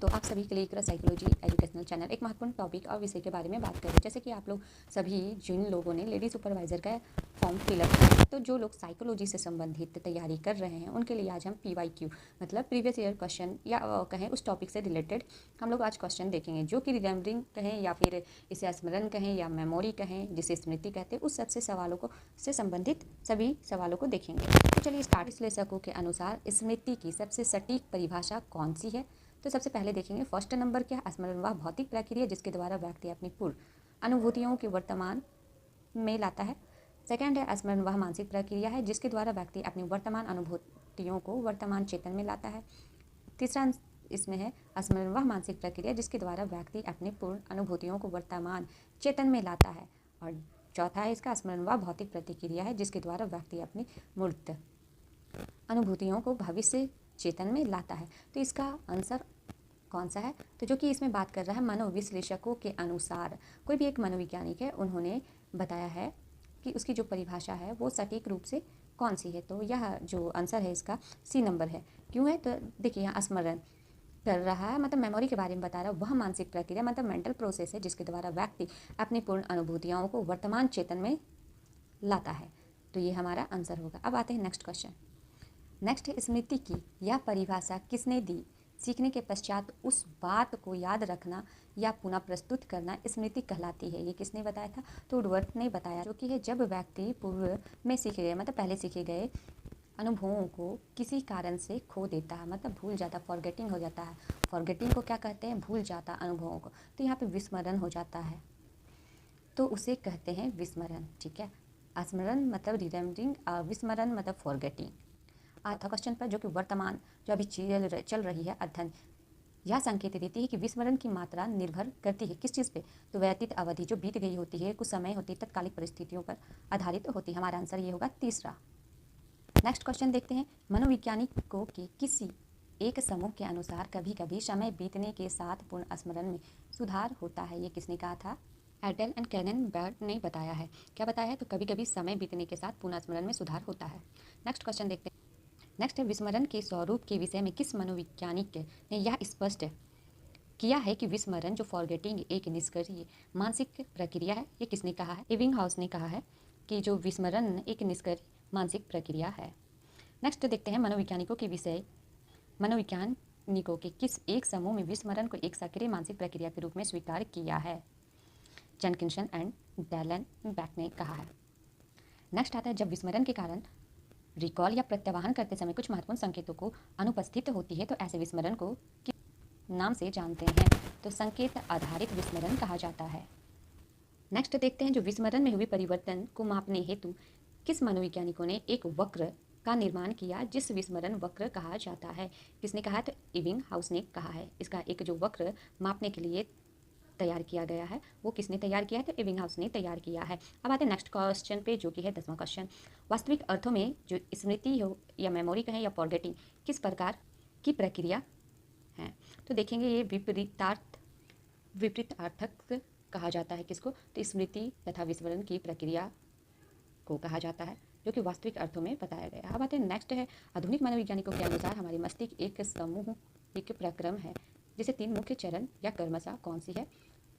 दोस्तों, आप सभी के लिए इकरा साइकोलॉजी एजुकेशनल चैनल एक महत्वपूर्ण टॉपिक और विषय के बारे में बात करें। जैसे कि आप लोग सभी जिन लोगों ने लेडी सुपरवाइज़र का फॉर्म फिलअप किया, तो जो लोग साइकोलॉजी से संबंधित तैयारी कर रहे हैं उनके लिए आज हम PYQ मतलब प्रीवियस ईयर क्वेश्चन या कहें उस टॉपिक से रिलेटेड हम लोग आज क्वेश्चन देखेंगे, जो कि रिमेम्बरिंग कहें या फिर इसे स्मरण कहें या मेमोरी कहें, जिसे स्मृति कहते हैं, उस सबसे सवालों को से संबंधित सभी सवालों को देखेंगे। तो चलिए स्टार्ट। विश्लेषकों के अनुसार स्मृति की सबसे सटीक परिभाषा कौन सी है? तो सबसे पहले देखेंगे फर्स्ट नंबर क्या है? स्मरण वह भौतिक प्रक्रिया जिसके द्वारा व्यक्ति अपनी पूर्व अनुभूतियों के वर्तमान में लाता है। सेकंड है स्मरण वह मानसिक प्रक्रिया है जिसके द्वारा व्यक्ति अपनी वर्तमान अनुभूतियों को वर्तमान चेतन में लाता है। तीसरा इसमें है स्मरण वह मानसिक प्रक्रिया जिसके द्वारा व्यक्ति अपने पूर्ण अनुभूतियों को वर्तमान चेतन में लाता है। और चौथा है इसका स्मरण वह भौतिक प्रतिक्रिया है जिसके द्वारा व्यक्ति अपनी मूर्त अनुभूतियों को भविष्य चेतन में लाता है। तो इसका आंसर कौन सा है? तो जो कि इसमें बात कर रहा है मनोविश्लेषकों के अनुसार, कोई भी एक मनोवैज्ञानिक है, उन्होंने बताया है कि उसकी जो परिभाषा है वो सटीक रूप से कौन सी है। तो यह जो आंसर है इसका C नंबर है। क्यों है? तो देखिए यहाँ स्मरण कर रहा है मतलब मेमोरी के बारे में बता रहा है, वह मानसिक प्रक्रिया मतलब मेंटल प्रोसेस है जिसके द्वारा व्यक्ति अपनी पूर्ण अनुभूतियों को वर्तमान चेतन में लाता है। तो ये हमारा आंसर होगा। अब आते हैं नेक्स्ट क्वेश्चन। नेक्स्ट है स्मृति की यह परिभाषा किसने दी? सीखने के पश्चात उस बात को याद रखना या पुनः प्रस्तुत करना स्मृति कहलाती है। ये किसने बताया था? तो वुडवर्थ ने बताया, जो कि है जब व्यक्ति पूर्व में सीखे गए मतलब पहले सीखे गए अनुभवों को किसी कारण से खो देता है, मतलब भूल जाता, फॉरगेटिंग हो जाता है। फॉरगेटिंग को क्या कहते हैं? भूल जाता अनुभवों को। तो यहाँ पे विस्मरण हो जाता है, तो उसे कहते हैं विस्मरण। ठीक है, स्मरण मतलब रिमेम्बरिंग, विस्मरण मतलब फॉरगेटिंग। आता क्वेश्चन पर, जो कि वर्तमान जो अभी चल रही है अध्ययन, यह संकेत देती है कि विस्मरण की मात्रा निर्भर करती है किस चीज़ पे? तो व्यतीत अवधि जो बीत गई होती है, कुछ समय होती है, तत्कालिक परिस्थितियों पर आधारित होती है। हमारा आंसर ये होगा तीसरा। नेक्स्ट क्वेश्चन देखते हैं। मनोवैज्ञानिकों के किसी एक समूह के अनुसार कभी कभी समय बीतने के साथ पूर्ण स्मरण में सुधार होता है। ये किसने कहा था? एडेल एंड कैनन बर्ट ने बताया है। क्या बताया है? तो कभी कभी समय बीतने के साथ पूर्ण स्मरण में सुधार होता है। नेक्स्ट क्वेश्चन देखते हैं। नेक्स्ट है विस्मरण के स्वरूप के विषय में किस मनोवैज्ञानिक ने यह स्पष्ट किया है कि विस्मरण जो फॉरगेटिंग एक निष्क्रिय मानसिक प्रक्रिया है। ये किसने कहा है? एबिंगहाउस ने कहा है कि जो विस्मरण एक निष्क्रिय मानसिक प्रक्रिया है। नेक्स्ट देखते हैं मनोवैज्ञानिकों के विषय। मनोवैज्ञानिकों के किस एक समूह में विस्मरण को एक सक्रिय मानसिक प्रक्रिया के रूप में स्वीकार किया है? जेनकिंसन एंड डैलन बैक ने कहा है। नेक्स्ट आता है जब विस्मरण के कारण रिकॉल या प्रत्यावाहन करते समय कुछ महत्वपूर्ण संकेतों को अनुपस्थित होती है, तो ऐसे विस्मरण को किस नाम से जानते हैं? तो संकेत आधारित विस्मरण कहा जाता है। नेक्स्ट देखते हैं जो विस्मरण में हुए परिवर्तन को मापने हेतु किस मनोवैज्ञानिकों ने एक वक्र का निर्माण किया, जिस विस्मरण वक्र कहा जाता है। किसने कहा? तो एबिंगहाउस ने कहा है। इसका एक जो वक्र मापने के लिए तैयार किया गया है वो किसने तैयार किया है? तो एबिंगहाउस ने तैयार किया है। अब आते हैं नेक्स्ट क्वेश्चन पे, जो कि है 10वां क्वेश्चन। वास्तविक अर्थों में जो स्मृति हो या मेमोरी कहें या फॉरगेटिंग किस प्रकार की प्रक्रिया है? तो देखेंगे ये विपरीतार्थक कहा जाता है। किसको? तो स्मृति तथा विस्मरण की प्रक्रिया को कहा जाता है, जो कि वास्तविक अर्थों में बताया गया है। अब आते हैं नेक्स्ट है आधुनिक मनोवैज्ञानिकों के अनुसार हमारे मस्तिष्क एक समूह एक प्रक्रम है जिसे 3 मुख्य चरण या क्रमशः कौन सी है?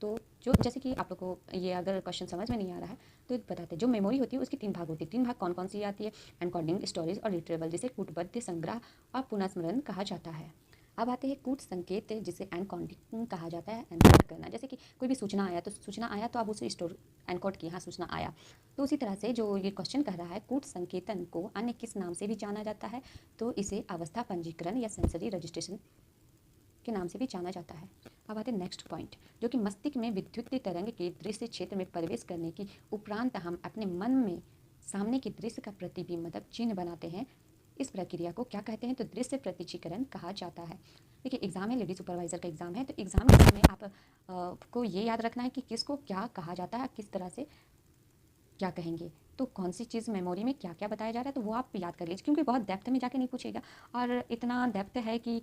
तो जो जैसे कि आप लोग को ये अगर क्वेश्चन समझ में नहीं आ रहा है तो बताते हैं। जो मेमोरी होती है उसकी 3 भाग होती है। 3 भाग कौन कौन सी आती है? एनकोडिंग, स्टोरेज और रिट्रीवल, जिसे कूटबद्ध संग्रह और पुनःस्मरण कहा जाता है। अब आते हैं कूट संकेत, जिसे एनकोडिंग कहा जाता है, एनकोड करना। जैसे कि कोई भी सूचना आया तो आप उसे स्टोर एनकोड किया, हाँ सूचना आया। तो उसी तरह से जो ये क्वेश्चन कह रहा है, कूट संकेतन को अन्य किस नाम से भी जाना जाता है? तो इसे अवस्था पंजीकरण या सेंसरी रजिस्ट्रेशन के नाम से भी जाना जाता है। अब आते हैं नेक्स्ट पॉइंट, जो कि मस्तिष्क में विद्युत तरंग के दृश्य क्षेत्र में प्रवेश करने की उपरांत हम अपने मन में सामने के दृश्य का प्रतिबिंब मतलब चिन्ह बनाते हैं। इस प्रक्रिया को क्या कहते हैं? तो दृश्य प्रतिचिकरण कहा जाता है। देखिए एग्जाम है, लेडी सुपरवाइजर का एग्जाम है, तो एग्जाम में आप को ये याद रखना है कि किसको क्या कहा जाता है, किस तरह से क्या कहेंगे, तो कौन सी चीज़ मेमोरी में क्या क्या बताया जा रहा है, तो वो आप याद कर लीजिए, क्योंकि बहुत डेप्थ में जाके नहीं पूछेगा। और इतना डेप्थ है कि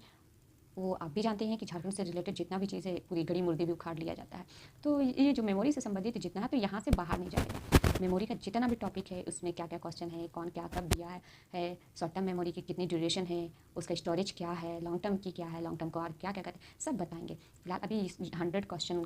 वो आप भी जानते हैं कि झारखंड से रिलेटेड जितना भी चीज़ है पूरी गड़ी मुर्दी भी उखाड़ लिया जाता है। तो ये जो मेमोरी से संबंधित जितना है तो यहाँ से बाहर नहीं जाएगा। मेमोरी का जितना भी टॉपिक है उसमें क्या क्या क्वेश्चन है, कौन क्या कब दिया है, शॉर्ट टर्म मेमोरी की कितनी ड्यूरेशन है, उसका स्टोरेज क्या है, लॉन्ग टर्म की क्या है, लॉन्ग टर्म को और क्या क्या करते हैं, सब बताएंगे। फिलहाल अभी 100 क्वेश्चन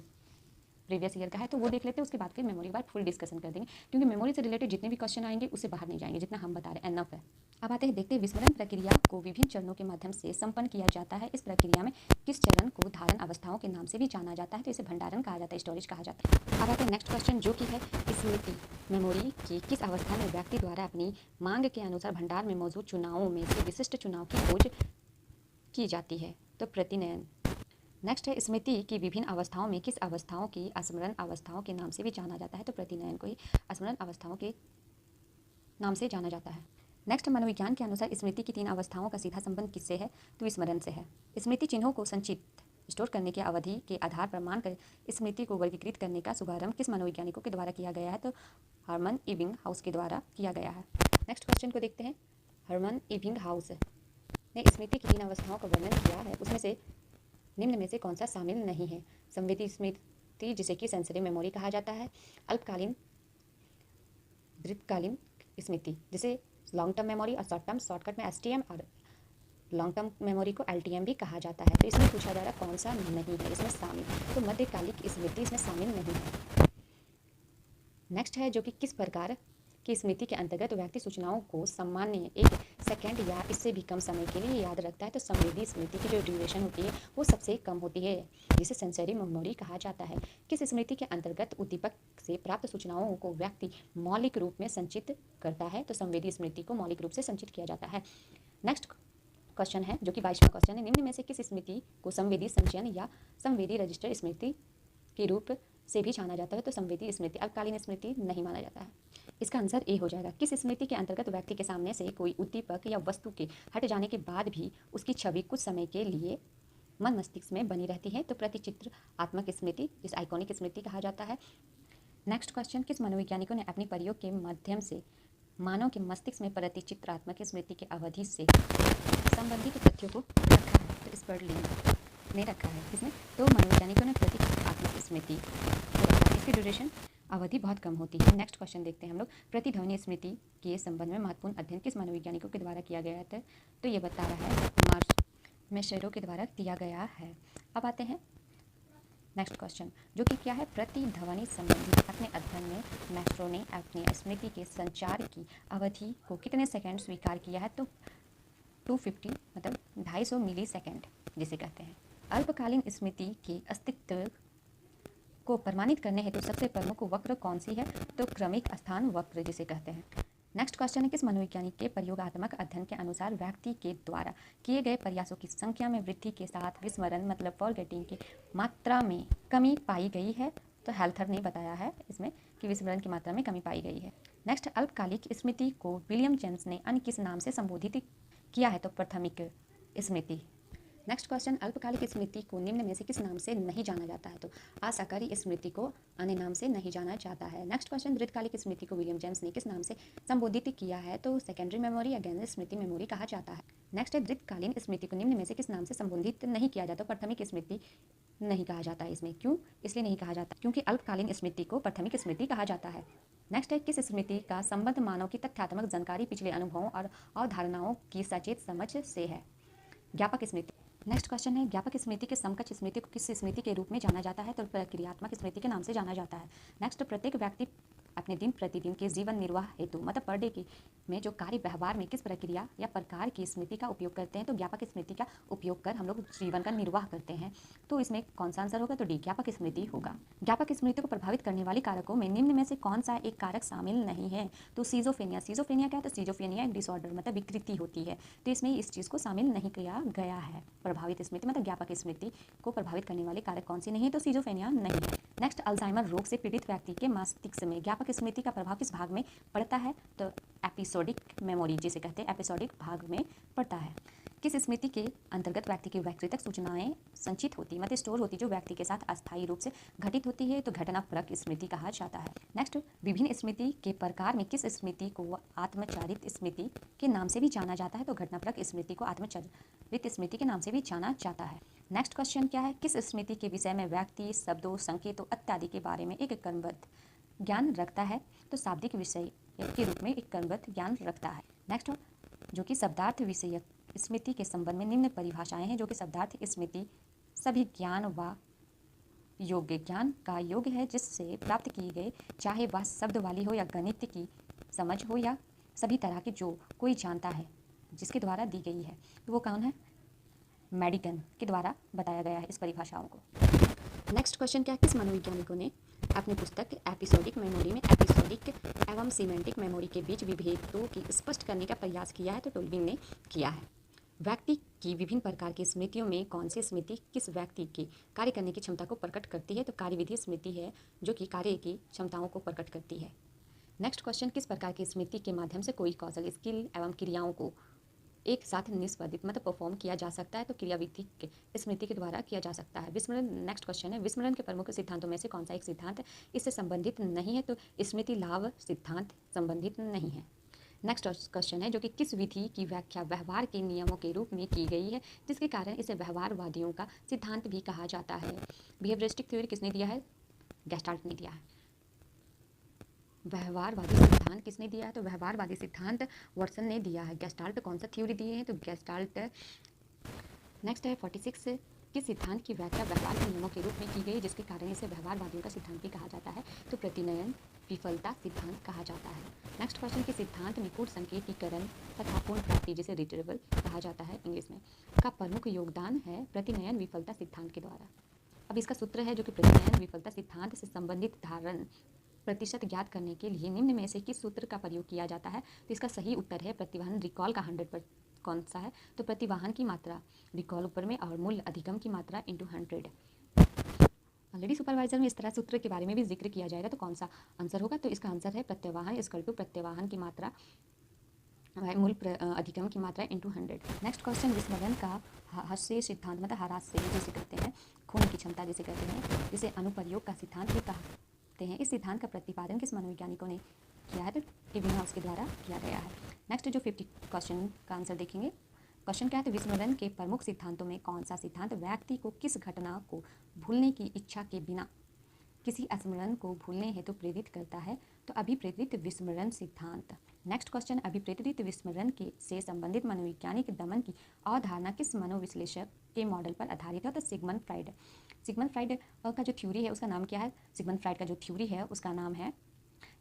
प्रीवियस ईयर का है तो वो देख लेते हैं, उसके बाद फिर मेमोरी के बाद फुल डिस्कशन कर देंगे, क्योंकि मेमोरी से रिलेटेड जितने भी क्वेश्चन आएंगे उससे बाहर नहीं जाएंगे, जितना हम बता रहे हैं एनफ है। अब आते हैं, देखते हैं विस्मरण प्रक्रिया को विभिन्न चरणों के माध्यम से संपन्न किया जाता है। इस प्रक्रिया में किस चरण को धारण अवस्थाओं के नाम से भी जाना जाता है, तो इसे भंडारण कहा जाता है, स्टोरेज कहा जाता है। अब आते हैं नेक्स्ट क्वेश्चन, जो कि है स्मृति मेमोरी की किस अवस्था में व्यक्ति द्वारा अपनी मांग के अनुसार भंडार में मौजूद चुनावों में से विशिष्ट चुनाव की खोज की जाती है, तो प्रतिनयन। नेक्स्ट है, स्मृति की विभिन्न अवस्थाओं में किस अवस्थाओं की स्मरण अवस्थाओं के नाम से भी जाना जाता है, तो प्रतिनयन को ही स्मरण अवस्थाओं के नाम से जाना जाता है। नेक्स्ट, मनोविज्ञान के अनुसार स्मृति की 3 अवस्थाओं का सीधा संबंध किससे है, तो स्मरण से है। स्मृति चिन्हों को संचित स्टोर करने की अवधि के आधार पर मानकर स्मृति को वर्गीकृत करने का शुभारंभ किस मनोवैज्ञानिकों के द्वारा किया गया है, तो हर्मन इबिंगहाउस के द्वारा किया गया है। नेक्स्ट क्वेश्चन को देखते हैं, हर्मन इबिंगहाउस ने स्मृति की 3 अवस्थाओं का वर्णन किया है, उसमें से निम्न में से कौन सा शामिल नहीं है। संवेदी स्मृति, जिसे कि सेंसरी मेमोरी कहा जाता है। अल्पकालीन दीर्घकालीन स्मृति, जिसे लॉन्ग टर्म मेमोरी और शॉर्ट टर्म शॉर्टकट में एसटीएम और लॉन्ग टर्म मेमोरी को एलटीएम भी कहा जाता है। तो इसमें पूछा जा रहा है कौन सा नहीं है इसमें शामिल, तो मध्यकालिक स्मृति इसमें शामिल नहीं है। नेक्स्ट है, जो कि किस प्रकार की स्मृति के अंतर्गत व्यक्ति सूचनाओं को सामान्य 1 सेकेंड या इससे भी कम समय के लिए याद रखता है, तो संवेदी स्मृति की जो ड्यूरेशन होती है वो सबसे कम होती है, जिसे सेंसरी मेमोरी कहा जाता है। किस स्मृति के अंतर्गत उद्दीपक से प्राप्त सूचनाओं को व्यक्ति मौलिक रूप में संचित करता है, तो संवेदी स्मृति को मौलिक रूप से संचित किया जाता है। नेक्स्ट क्वेश्चन है, जो कि 22वां क्वेश्चन है, निम्न में से किस स्मृति को संवेदी संचयन या संवेदी रजिस्टर स्मृति के रूप से भी जाना जाता है, तो संवेदी स्मृति अल्पकालीन स्मृति नहीं माना जाता है। इसका आंसर ए हो जाएगा। किस स्मृति के अंतर्गत व्यक्ति के सामने से कोई उद्दीपक या वस्तु के हट जाने के बाद भी उसकी छवि कुछ समय के लिए मन मस्तिष्क में बनी रहती है, तो प्रतिचित्र आत्मक स्मृति, जिसे आइकॉनिक स्मृति कहा जाता है। नेक्स्ट क्वेश्चन, किस मनोवैज्ञानिकों ने अपने प्रयोग के माध्यम से मानव के मस्तिष्क में प्रतिचित्रात्मक स्मृति की अवधि से संबंधित तथ्यों को रखा है, तो स्पर्लिंग ने रखा है। किसने, तो मनोवैज्ञानिकों ने प्रतिचित्रात्मक स्मृति को रखा है। इसकी ड्यूरेशन अवधि बहुत कम होती है। नेक्स्ट क्वेश्चन देखते हैं हम लोग, प्रतिध्वनि स्मृति के संबंध में महत्वपूर्ण अध्ययन किस मनोवैज्ञानिकों के द्वारा किया गया था, तो ये बता रहा है मार्स मेशेरो के द्वारा किया गया है। अब आते हैं नेक्स्ट क्वेश्चन, जो कि क्या है, प्रतिध्वनि संबंधी अपने अध्ययन में मेस्ट्रो ने अपनी स्मृति के संचार की अवधि को कितने सेकंड स्वीकार किया है, तो 250 मतलब 250 मिली सेकेंड जिसे कहते हैं। अल्पकालीन स्मृति के अस्तित्व को प्रमाणित करने हेतु सबसे प्रमुख वक्र कौन सी है, तो क्रमिक स्थान वक्र जिसे कहते हैं। नेक्स्ट क्वेश्चन है, किस मनोवैज्ञानिक के प्रयोगात्मक अध्ययन के अनुसार व्यक्ति के द्वारा किए गए प्रयासों की संख्या में वृद्धि के साथ विस्मरण मतलब फॉरगेटिंग की मात्रा में कमी पाई गई है, तो हेल्थर ने बताया है इसमें कि विस्मरण की मात्रा में कमी पाई गई है। नेक्स्ट, अल्पकालिक स्मृति को विलियम जेम्स ने अन्य किस नाम से संबोधित किया है, तो प्राथमिक स्मृति। नेक्स्ट क्वेश्चन, अल्पकालिक स्मृति को निम्न में से किस नाम से नहीं जाना जाता है, तो आशाकारी स्मृति को अन्य नाम से नहीं जाना जाता है। नेक्स्ट क्वेश्चन, दीर्घकालिक स्मृति को विलियम जेम्स ने किस नाम से संबोधित किया है, तो सेकेंडरी मेमोरी या गैंग स्मृति मेमोरी कहा जाता है। नेक्स्ट है, दीर्घकालीन स्मृति को निम्न में से किस नाम से संबोधित नहीं किया जाता, प्राथमिक स्मृति नहीं कहा जाता है इसमें। क्यों, इसलिए नहीं कहा जाता क्योंकि अल्पकालीन स्मृति को प्राथमिक स्मृति कहा जाता है। नेक्स्ट है, किस स्मृति का संबंध मानव की तथ्यात्मक जानकारी पिछले अनुभवों और अवधारणाओं की सचेत समझ से है, ज्ञापक स्मृति। नेक्स्ट क्वेश्चन है, ज्ञापक स्मृति के समकक्ष स्मृति को किस स्मृति के रूप में जाना जाता है, तो प्रक्रियात्मक स्मृति के नाम से जाना जाता है। नेक्स्ट, प्रत्येक व्यक्ति अपने दिन प्रतिदिन के जीवन निर्वाह हेतु मतलब पर डे की में जो कार्य व्यवहार में किस प्रक्रिया या प्रकार की स्मृति का उपयोग करते हैं, तो ज्ञापक स्मृति का उपयोग कर हम लोग जीवन का निर्वाह करते हैं, तो इसमें कौन सा आंसर होगा, तो डी ज्ञापक स्मृति होगा। ज्ञापक स्मृति को प्रभावित करने वाले कारकों में निम्न में से कौन सा एक कारक शामिल नहीं है, तो सीजोफेनिया। सीजोफेनिया क्या है, तो सीजोफेनिया एक डिसऑर्डर मतलब विकृति होती है, तो इसमें इस चीज़ को शामिल नहीं किया गया है। प्रभावित स्मृति मतलब ज्ञापक स्मृति को प्रभावित करने वाले कारक कौन सी नहीं है, तो सीजोफेनिया नहीं है। नेक्स्ट, अल्जाइमर रोग से पीड़ित व्यक्ति के मस्तिष्क में ज्ञापक स्मृति का प्रभाव किस भाग में पड़ता है, तो एपिसोडिक मेमोरी जिसे कहते हैं एपिसोडिक भाग में पड़ता है। किस स्मृति के अंतर्गत व्यक्ति की व्यक्तिगत सूचनाएं संचित होती मतलब स्टोर होती जो व्यक्ति के साथ अस्थायी रूप से घटित होती है, तो घटनापरक स्मृति कहा जाता है। नेक्स्ट, विभिन्न स्मृति के प्रकार में किस स्मृति को आत्मचरित स्मृति के नाम से भी जाना जाता है, तो घटनापरक स्मृति को आत्मचरित स्मृति के नाम से भी जाना जाता है। नेक्स्ट क्वेश्चन क्या है, किस स्मृति के विषय में व्यक्ति शब्दों संकेतों इत्यादि के बारे में एक क्रमबद्ध ज्ञान रखता है, तो शाब्दिक विषय के रूप में एक क्रमबद्ध ज्ञान रखता है। नेक्स्ट जो कि शब्दार्थ विषयक स्मृति के संबंध में निम्न परिभाषाएं हैं, जो कि शब्दार्थ स्मृति सभी ज्ञान व योग्य ज्ञान का योग है जिससे प्राप्त किए गए, चाहे वह शब्द वाली हो या गणित की समझ हो या सभी तरह की जो कोई जानता है जिसके द्वारा दी गई है। तो वो कौन है? मेडिकन के द्वारा बताया गया है इस परिभाषाओं को। नेक्स्ट क्वेश्चन क्या है? किस मनोवैज्ञानिकों ने अपनी पुस्तक एपिसोडिक मेमोरी में एपिसोडिक एवं सीमेंटिक मेमोरी के बीच विभेदों की स्पष्ट करने का प्रयास किया है? तो टोल्विंग ने किया है। व्यक्ति की विभिन्न प्रकार की स्मृतियों में कौन सी स्मृति किस व्यक्ति की कार्य करने की क्षमता को प्रकट करती है? तो कार्यविधि स्मृति है जो कि कार्य की क्षमताओं को प्रकट करती है। नेक्स्ट क्वेश्चन, किस प्रकार की स्मृति के माध्यम से कोई कौशल, स्किल एवं क्रियाओं को एक साथ निष्पादित मतलब परफॉर्म किया जा सकता है? तो क्रियाविधि स्मृति के द्वारा किया जा सकता है। विस्मरण, नेक्स्ट क्वेश्चन है, विस्मरण के प्रमुख सिद्धांतों में से कौन सा एक सिद्धांत इससे संबंधित नहीं है? तो स्मृति लाभ सिद्धांत संबंधित नहीं है। नेक्स्ट क्वेश्चन है जो कि किस विधि की व्याख्या व्यवहार के नियमों के रूप में की गई है जिसके कारण इसे व्यवहारवादियों का सिद्धांत भी कहा जाता है? बिहेवियरिस्टिक थ्योरी किसने दिया है? गेस्टाल्ट ने दिया है। व्यवहारवादी सिद्धांत किसने दिया है? तो व्यवहारवादी सिद्धांत वाटसन ने दिया है। गेस्टाल्ट कौन सा थ्योरी दिए हैं? तो गेस्टाल्ट। नेक्स्ट है 46, किस सिद्धांत की व्याख्या व्यवहार के नियमों के रूप में की गई जिसके कारण इसे व्यवहारवादियों का सिद्धांत भी कहा जाता है? तो प्रतिनयन विफलता सिद्धांत कहा जाता है। नेक्स्ट क्वेश्चन, के सिद्धांत में कूट संकेतीकरण तथा पूर्ण प्राप्ति जिसे रिट्रीवल कहा जाता है इंग्लिश में का प्रमुख योगदान है प्रतिनयन विफलता सिद्धांत के द्वारा। अब इसका सूत्र है जो कि प्रतिनयन विफलता सिद्धांत से संबंधित धारण प्रतिशत ज्ञात करने के लिए निम्न में से किस सूत्र का प्रयोग किया जाता है? तो इसका सही उत्तर है प्रतिवहन रिकॉल का 100%। कौन सा है? तो प्रतिवाहन की मात्रा रिकॉल ऊपर में और मूल्य अधिगम की मात्रा इंटू 100। ऑलरेडी सुपरवाइजर में इस तरह सूत्र के बारे में भी जिक्र किया जाएगा, तो कौन सा आंसर होगा? तो इसका आंसर है प्रत्यवाहन इक्वल टू प्रत्यवाहन की मात्रा मूल अधिगम की मात्रा इंटू 100। नेक्स्ट क्वेश्चन, विस्मरण का हास्य सिद्धांत मतलब हारास्य जिसे कहते हैं, खोने की क्षमता जिसे कहते हैं, जिसे अनुप्रयोग का सिद्धांत भी कहते हैं। इस सिद्धांत का प्रतिपादन किस मनोवैज्ञानिकों ने किया है? तो एबिंगहाउस के द्वारा किया गया है। नेक्स्ट जो 50 क्वेश्चन का आंसर देखेंगे। क्वेश्चन क्या है? तो विस्मरण के प्रमुख सिद्धांतों में कौन सा सिद्धांत व्यक्ति को किस घटना को भूलने की इच्छा के बिना किसी स्मरण को भूलने हेतु प्रेरित करता है? तो अभिप्रेरित विस्मरण सिद्धांत। नेक्स्ट क्वेश्चन, अभिप्रेरित विस्मरण के से संबंधित मनोवैज्ञानिक दमन की अवधारणा किस मनोविश्लेषक के मॉडल पर आधारित है? तो सिगमंड फ्राइड। सिगमंड फ्राइड का जो थ्योरी है उसका नाम क्या है? सिगमंड फ्राइड का जो थ्योरी है उसका नाम है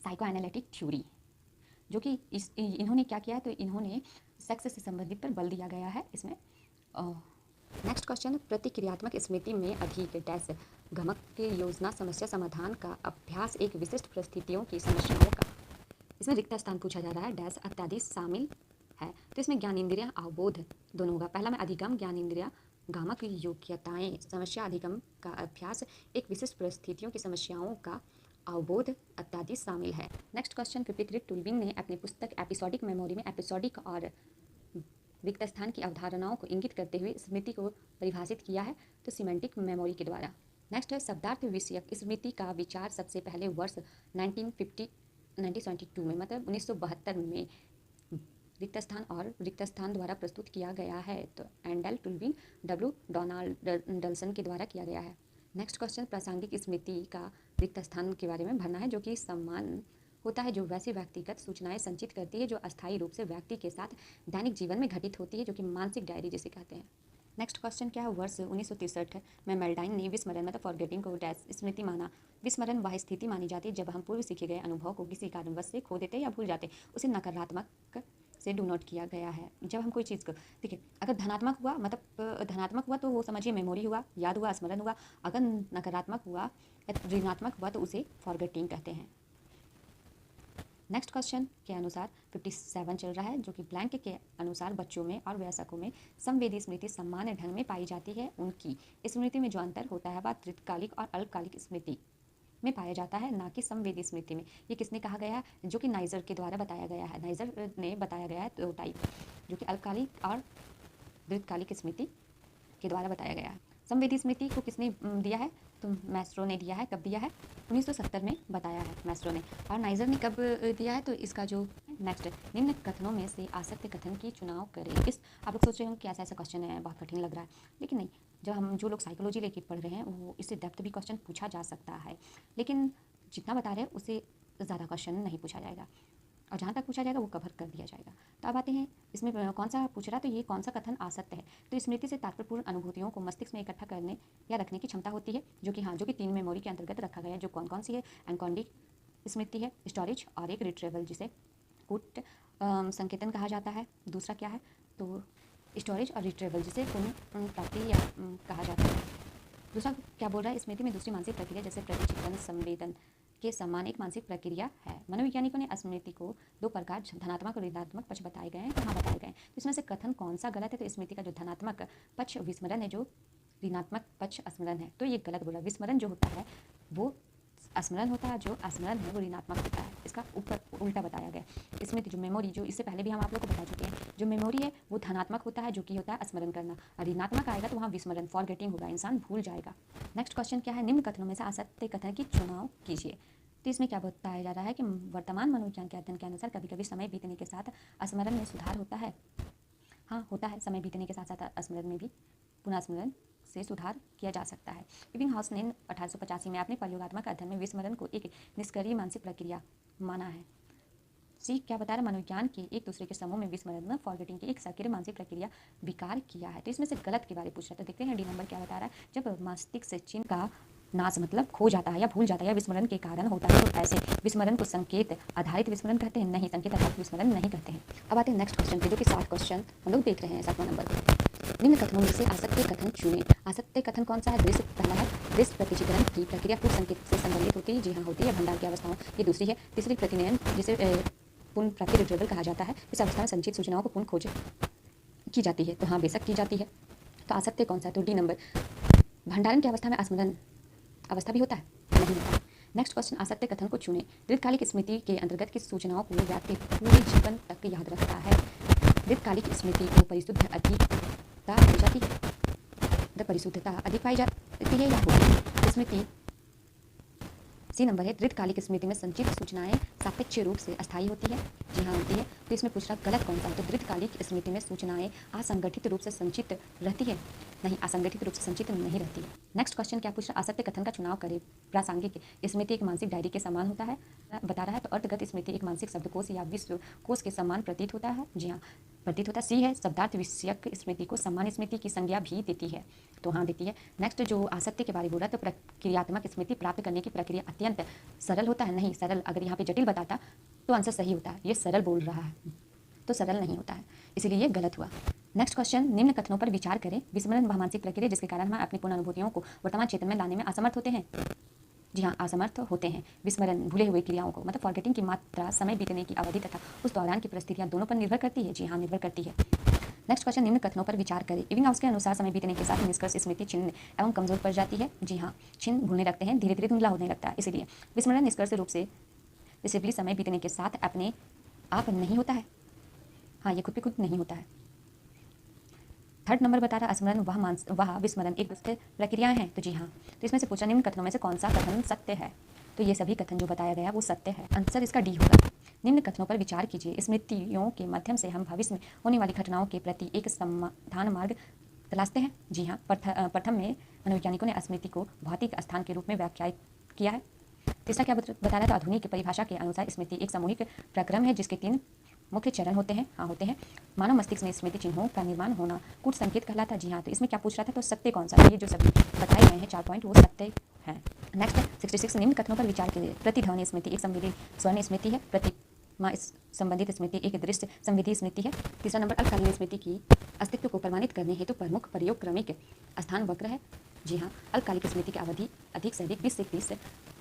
साइको एनालिटिक थ्योरी, जो कि इन्होंने क्या किया है? तो इन्होंने सेक्स से संबंधित पर बल दिया गया है इसमें। नेक्स्ट क्वेश्चन, प्रतिक्रियात्मक स्मृति में अधिक डैश गमक के योजना समस्या समाधान का अभ्यास एक विशिष्ट परिस्थितियों की समस्याओं का, इसमें रिक्त स्थान पूछा जा रहा है, डैश इत्यादि शामिल है। तो इसमें ज्ञानेंद्रिय अवबोध दोनों होगा। पहला में अधिगम ज्ञानेंद्रिय गामक योग्यताएं समस्या अधिगम का अभ्यास एक विशिष्ट परिस्थितियों की समस्याओं का अवबोध इत्यादि शामिल है। नेक्स्ट क्वेश्चन, 53, टुल्विंग ने अपनी पुस्तक एपिसोडिक मेमोरी में एपिसोडिक और रिक्त स्थान की अवधारणाओं को इंगित करते हुए स्मृति को परिभाषित किया है? तो सीमेंटिक मेमोरी के द्वारा। नेक्स्ट है शब्दार्थ विषयक स्मृति का विचार सबसे पहले वर्ष 1972 में मतलब 1972 में रिक्त स्थान और रिक्त स्थान द्वारा प्रस्तुत किया गया है। तो एंडल, टुल्विंग, डब्ल्यू डोनाल्डसन के द्वारा किया गया है। नेक्स्ट क्वेश्चन, प्रासंगिक स्मृति का रिक्त स्थान के बारे में भरना है, जो कि समान होता है जो वैसी व्यक्तिगत सूचनाएं संचित करती है जो अस्थायी रूप से व्यक्ति के साथ दैनिक जीवन में घटित होती है, जो कि मानसिक डायरी जिसे कहते हैं। नेक्स्ट क्वेश्चन क्या है? वर्ष 1963 में मेल्डाइन ने विस्मरण मतलब फॉरगेटिंग को डैश स्मृति माना। विस्मरण वह स्थिति मानी जाती है जब हम पूर्व सीखे गए अनुभव को किसी कारणवश से खो देते या भूल जाते, उसे नकारात्मक से डू नोट किया गया है। जब हम कोई चीज़ को देखिए, अगर धनात्मक हुआ मतलब धनात्मक हुआ तो वो समझिए मेमोरी हुआ, याद हुआ, स्मरण हुआ। अगर नकारात्मक हुआ या ऋणात्मक हुआ तो उसे फॉरगेटिंग कहते हैं। नेक्स्ट क्वेश्चन के अनुसार 57 चल रहा है, जो कि ब्लैंक के अनुसार बच्चों में और वयस्कों में संवेदी स्मृति सामान्य ढंग में पाई जाती है। उनकी स्मृति में जो अंतर होता है वह दीर्घकालिक और अल्पकालिक स्मृति में पाया जाता है, ना कि संवेदी स्मृति में। ये किसने कहा गया है? जो कि नाइजर के द्वारा बताया गया है। नाइजर ने बताया गया है 2 टाइप, जो कि अल्पकालिक और दीर्घकालिक स्मृति के द्वारा बताया गया है। संवेदी स्मृति को किसने दिया है? तो मैस्ट्रो ने दिया है। कब दिया है? 1970 में बताया है मैस्ट्रो ने। और नाइजर ने कब दिया है? तो इसका जो नेक्स्ट निम्न कथनों में से आसक्त कथन की चुनाव करें। इस आप लोग सोच रहे हो कि ऐसा क्वेश्चन है, बहुत कठिन लग रहा है, लेकिन नहीं। जब हम जो लोग साइकोलॉजी लेके पढ़ रहे हैं वो इससे डेप्थ भी क्वेश्चन पूछा जा सकता है, लेकिन जितना बता रहे हैं उसे ज़्यादा क्वेश्चन नहीं पूछा जाएगा और जहाँ तक पूछा जाएगा वो कवर कर दिया जाएगा। तो अब आते हैं इसमें कौन सा पूछ रहा, तो ये कौन सा कथन असत्य है। तो स्मृति से तात्पर्यपूर्ण अनुभूतियों को मस्तिष्क में इकट्ठा करने या रखने की क्षमता होती है, जो कि जो कि 3 मेमोरी के अंतर्गत रखा गया है। जो कौन कौन सी है? एनकोडिंग स्मृति है, स्टोरेज और एक रिट्रीवल जिसे कूट संकेतन कहा जाता है। दूसरा क्या है? तो स्टोरेज और रिट्रीवल जिसे पुनर्प्राप्ति या कहा जाता है। दूसरा क्या बोल रहा है? स्मृति में दूसरी मानसिक प्रक्रिया जैसे प्रतिचिंतन संवेदन के समान एक मानसिक प्रक्रिया है। मनोवैज्ञानिकों ने स्मृति को 2 प्रकार धनात्मक और ऋणात्मक पक्ष बताए गए हैं। कहाँ बताए गए हैं? तो इसमें से कथन कौन सा गलत है? तो स्मृति का जो धनात्मक पक्ष विस्मरण है, जो ऋणात्मक पक्ष स्मरण है, तो ये गलत बोला। विस्मरण जो होता है वो स्मरण होता है, जो स्मरण है वो ऋणात्मक होता है। इसका ऊपर उल्टा बताया गया। स्मृति जो मेमोरी, जो इससे पहले भी हम आप लोग को बता चुके हैं, जो मेमोरी है वो धनात्मक होता है, जो कि होता है स्मरण करना, और ऋणात्मक आएगा तो वहाँ विस्मरण फॉरगेटिंग होगा, इंसान भूल जाएगा। नेक्स्ट क्वेश्चन क्या है? निम्न कथनों में से असत्य कथन की चुनाव कीजिए। तो इसमें क्या बताया जा रहा है कि वर्तमान मनोविज्ञान के अध्ययन के अनुसार कभी कभी समय बीतने के साथ स्मरण में सुधार होता है। हाँ, होता है। समय बीतने के साथ साथ स्मरण में भी पुनः स्मरण से सुधार किया जा सकता है। इबिंगहाउस ने 1885 में अपने प्रयोगात्मक अध्ययन में विस्मरण को एक निष्क्रिय मानसिक प्रक्रिया माना है। सी क्या बता रहा है? मनोविज्ञान के एक दूसरे के समूह में विस्मरण फॉरगेटिंग की एक सक्रिय मानसिक प्रक्रिया विकार किया है। तो इसमें से गलत के बारे में पूछ रहा था। देखते हैं डी नंबर क्या बता रहा है। जब मस्तिष्क से चिन्ह का नाश मतलब खो जाता है या भूल जाता है या विस्मरण के कारण होता है, तो ऐसे विस्मरण को संकेत आधारित विस्मरण कहते हैं। नहीं, संकेत आधारित विस्मरण नहीं कहते हैं। अब आते हैं नेक्स्ट क्वेश्चन पे, जो कि 7 क्वेश्चन हम लोग देख रहे हैं 7वां नंबर पर। निम्न कथनों में से असत्य कथन चुने। असत्य कथन कौन सा है? दृश्य पहला है, दृश्य प्रतिचित्रण की प्रक्रिया कुछ संकेत से संबंधित होती है। जी हाँ, होती है। भंडार की अवस्थाओं, ये दूसरी है। तीसरी प्रतिनयन, जिसे पुनर्प्राप्ति रिट्रीवल कहा जाता है। इस अवस्था में संचित सूचनाओं को पुनः खोज की जाती है। तो हाँ, बेशक की जाती है। तो असत्य कौन सा है? तो डी नंबर। भंडारण की अवस्था में स्मरण अवस्था भी होता है? नहीं होता है। नेक्स्ट क्वेश्चन, असत्य कथन को चुने। दीर्घकालिक स्मृति के अंतर्गत किस सूचनाओं को व्यक्ति पूरे जीवन तक याद रखता है? दीर्घकालिक स्मृति को परिशुद्ध अधिकता पाई जाती है, परिशुद्धता अधिक पाई जाती है या होती है? स्मृति सी नंबर है। दीर्घकालिक स्मृति में संचित सूचनाएं सापेक्ष रूप से अस्थायी होती है। जी हाँ, होती है। तो इसमें पूछ रहा गलत कौन सा है? तो दीर्घकालिक स्मृति में सूचनाएं असंगठित रूप से संचित रहती है। नहीं, असंगठित रूप से संचित नहीं रहती है। नेक्स्ट क्वेश्चन क्या पूछ रहा? असत्य कथन का चुनाव करें। प्रासंगिक स्मृति एक मानसिक डायरी के समान होता है, बता रहा है। तो अर्थगत स्मृति एक मानसिक शब्दकोश या विश्व कोश के समान प्रतीत होता है। जी हाँ, प्रतीत होता है। सी है, शब्दार्थ विषयक स्मृति को सामान्य स्मृति की संज्ञा भी देती है। तो हाँ, देती है। नेक्स्ट जो असत्य के बारे में बोला, तो प्रक्रियात्मक स्मृति प्राप्त करने की प्रक्रिया अत्यंत सरल होता है। नहीं, सरल अगर यहाँ पे जटिल बताता तो आंसर सही होता है। ये सरल बोल रहा है तो सरल नहीं होता है, इसीलिए ये गलत हुआ। नेक्स्ट क्वेश्चन, निम्न कथनों पर विचार करें। विस्मरण वह मानसिक प्रक्रिया जिसके कारण हम अपनी पूर्ण अनुभूतियों को वर्तमान क्षेत्र में लाने में असमर्थ होते हैं। जी हाँ, असमर्थ होते हैं। विस्मरण भूले हुए क्रियाओं को मतलब फॉरगेटिंग की मात्रा, समय बीतने की अवधि तथा उस दौरान की परिस्थितियां दोनों पर निर्भर करती है। जी हाँ, निर्भर करती है। नेक्स्ट क्वेश्चन, निम्न कथनों पर विचार करें। इबिंगहाउस के अनुसार समय बीतने के साथ निष्कर्ष स्मृति छिन्न एवं कमजोर पड़ जाती है। जी हाँ, छिन्न भूलने लगते हैं, धीरे धीरे धुंधला होने लगता है। इसलिए विस्मरण निष्कर्ष रूप से विसिबली समय बीतने के साथ अपने आप नहीं होता है। हाँ, ये खुद पे खुद नहीं होता है। थर्ड नंबर बता रहा स्मरण वह विस्मरण एक दूसरे प्रक्रियाएं हैं। तो जी हाँ, तो इसमें से पूछा निम्न कथनों में से कौन सा कथन सत्य है? तो ये सभी कथन जो बताया गया वो सत्य है। आंसर इसका डी होगा। निम्न कथनों पर विचार कीजिए। स्मृतियों के माध्यम से हम भविष्य में होने वाली घटनाओं के प्रति एक समाधान मार्ग तलाशते हैं। जी हाँ, प्रथम में मनोवैज्ञानिकों ने स्मृति को भौतिक स्थान के रूप में व्याख्यायित किया है। तीसरा क्या बता रहा था? आधुनिक परिभाषा के अनुसार स्मृति एक सामूहिक प्रक्रम है जिसके 3 मुख्य चरण होते हैं। हाँ, होते हैं। मानव मस्तिष्क में स्मृति चिन्हों का निर्माण होना कूट संकेत कहलाता। जी हाँ, तो इसमें क्या पूछ रहा था? तो सत्य कौन सा? ये जो सभी बताए गए हैं 4 पॉइंट वो सत्य है। नेक्स्ट 66, निम्न कथनों पर विचार कीजिए। प्रतिध्वनि स्मृति एक संवेदी स्वर्ण स्मृति है। प्रतिमा संबंधित स्मृति एक दृश्य संवेदी स्मृति है। तीसरा नंबर, अल्पकालीन स्मृति की अस्तित्व को प्रमाणित करने हेतु प्रमुख प्रयोग क्रमिक स्थान वक्र है। जी हाँ, अल्पकालिक स्मृति की अवधि अधिक से अधिक 20 से 30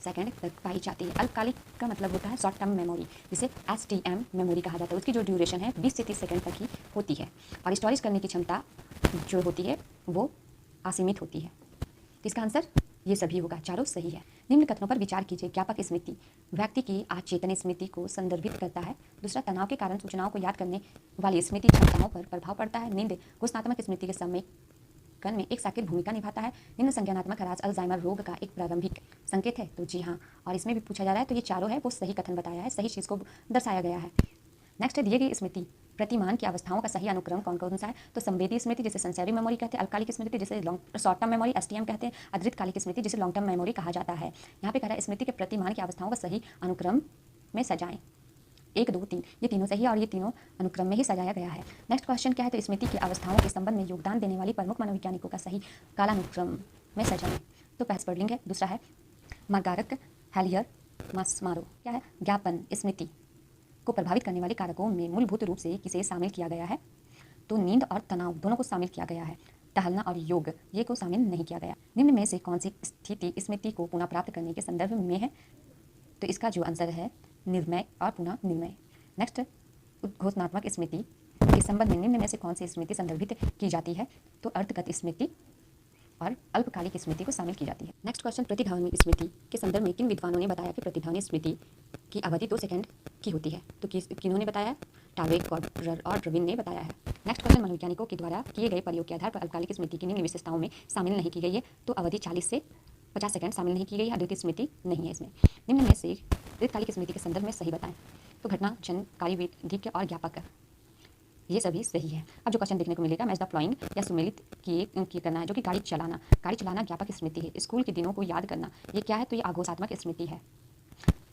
सेकंड तक पाई जाती है। अल्पकालिक का मतलब होता है शॉर्ट टर्म मेमोरी, जिसे STM मेमोरी कहा जाता है। उसकी जो ड्यूरेशन है 20 से 30 सेकंड तक ही होती है और स्टोरेज करने की क्षमता जो होती है वो असीमित होती है। तो इसका आंसर ये सभी होगा, चारों सही है। निम्न कथनों पर विचार कीजिए। ज्ञापक स्मृति व्यक्ति की अचेतन स्मृति को संदर्भित करता है। दूसरा, तनाव के कारण सूचनाओं को याद करने वाली स्मृति क्षमताओं पर प्रभाव पड़ता है। नींद घोषणात्मक स्मृति के समय कण में एक सक्रिय भूमिका निभाता है। निम्न संज्ञानात्मक ह्रास अल्जाइमर रोग का एक प्रारंभिक संकेत है। तो जी हाँ, और इसमें भी पूछा जा रहा है तो ये चारों है वो सही कथन बताया है, सही चीज़ को दर्शाया गया है। नेक्स्ट है, दिए गई स्मृति प्रतिमान की अवस्थाओं का सही अनुक्रम कौन कौन सा है? तो संवेदी स्मृति जिसे सेंसरी मेमोरी कहते हैं, अल्पकालिक स्मृति जिसे शॉर्ट टर्म मेमोरी STM कहते हैं, अदृतकालिक स्मृति जिसे लॉन्ग टर्म मेमोरी कहा जाता है। यहाँ पे कह रहा है स्मृति के प्रतिमान की अवस्थाओं का सही अनुक्रम में सजाएं। 1, 2, 3 ये तीनों सही है और ये तीनों अनुक्रम में ही सजाया गया है। नेक्स्ट क्वेश्चन क्या है, तो स्मृति की अवस्थाओं के संबंध में योगदान देने वाली प्रमुख मनोवैज्ञानिकों का सही कालानुक्रम में सजाएं। तो स्पर्लिंग है, दूसरा है मार्गारक, हेलियर, मास्मारो। क्या है, ज्ञापन स्मृति को प्रभावित करने वाले कारकों में मूलभूत रूप से किसे शामिल किया गया है, तो नींद और तनाव दोनों को शामिल किया गया है। टहलना और योग ये को शामिल नहीं किया गया। निम्न में से कौन सी स्थिति स्मृति को पुनः प्राप्त करने के संदर्भ में है, तो इसका जो आंसर है निर्णय और पुनः निर्णय। नेक्स्ट, उद्घोषणात्मक स्मृति के संबंध में निम्न में से कौन सी स्मृति संदर्भित की जाती है, तो अर्थगत स्मृति और अल्पकालिक स्मृति को शामिल की जाती है। नेक्स्ट क्वेश्चन, प्रतिध्वनि स्मृति के संदर्भ में किन विद्वानों ने बताया कि प्रतिध्वनि स्मृति की अवधि 2 सेकंड की होती है, तो किन्होंने बताया, टावेक, कॉर्डर और ड्रविन ने बताया है। नेक्स्ट क्वेश्चन, मनोवैज्ञानिकों के द्वारा किए गए प्रयोग के आधार पर अल्पकालिक स्मृति की निम्न विशेषताओं में शामिल नहीं की गई है, तो अवधि 40 से 50 सेकंड शामिल नहीं की गई है। अद्वितीय स्मृति नहीं है इसमें। निम्न में से दीर्घकालिक स्मृति के संदर्भ में सही बताएं, तो घटना, क्षण, कार्यविधि और ज्ञापक ये सभी सही है। अब जो क्वेश्चन देखने को मिलेगा, मैच द फ्लोइंग या सुमेलित किए करना है, जो कि गाड़ी चलाना ज्ञापक स्मृति है। स्कूल के दिनों को याद करना ये क्या है, तो ये आघोषात्मक स्मृति है।